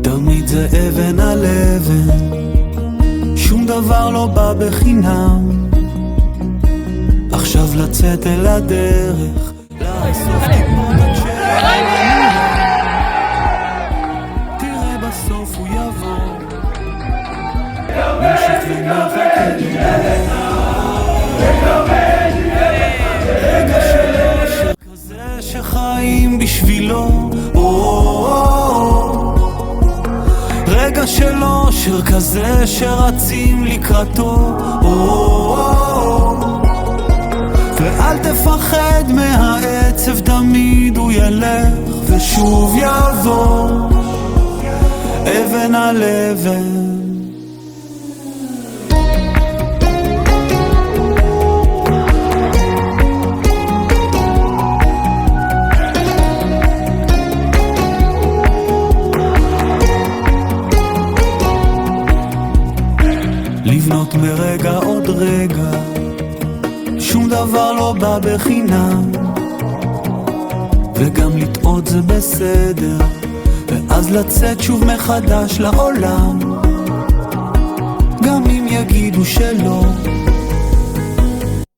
תמיד זה אבן על אבן, שום דבר לא בא בחינם. עכשיו לצאת אל הדרך, לאסוף טיפות עד תראה בסוף הוא יבוא, נמשיך ונחכה רגע של אושר כזה שחיים בשבילו, רגע של אושר כזה שרצים לקראתו, ואל תפחד מהעצב, תמיד הוא ילך ושוב יבוא, אבן על אבן. לבנות מרגע עוד רגע, שום דבר לא בא בחינם, וגם לטעות זה בסדר, ואז לצאת שוב מחדש לעולם, גם אם יגידו שלא,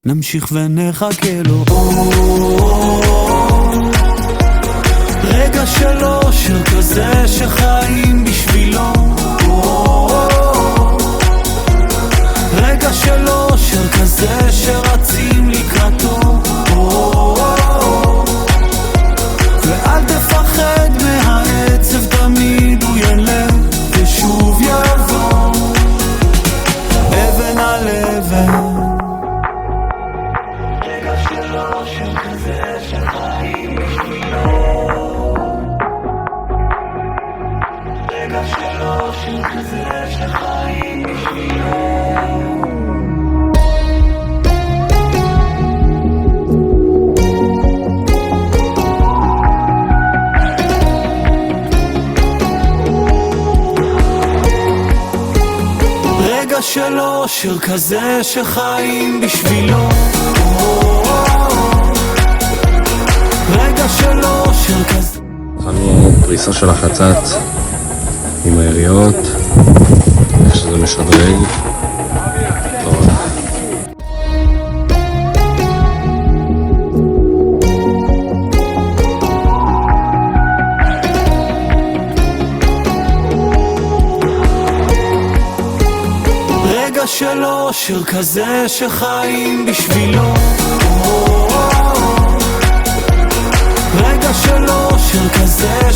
נמשיך ונחכה לו. רגע של אושר כזה שחיים בשבילו, רגע של אושר כזה שרצים לקראתו, ואל תפחד מהעצב, תמיד הוא ילך ושוב יבוא, אבן על אבן. רגע של אושר כזה שחיים בשבילו, רגע של אושר כזה שחיים בשבילו. רגע של אושר כזה שחיים בשבילו, רגע של אושר כזה. התחלנו פריסה של החצת עם העיריות, איך שזה משדרג טוב. רגע של אושר כזה שחיים בשבילו, רגע של אושר כזה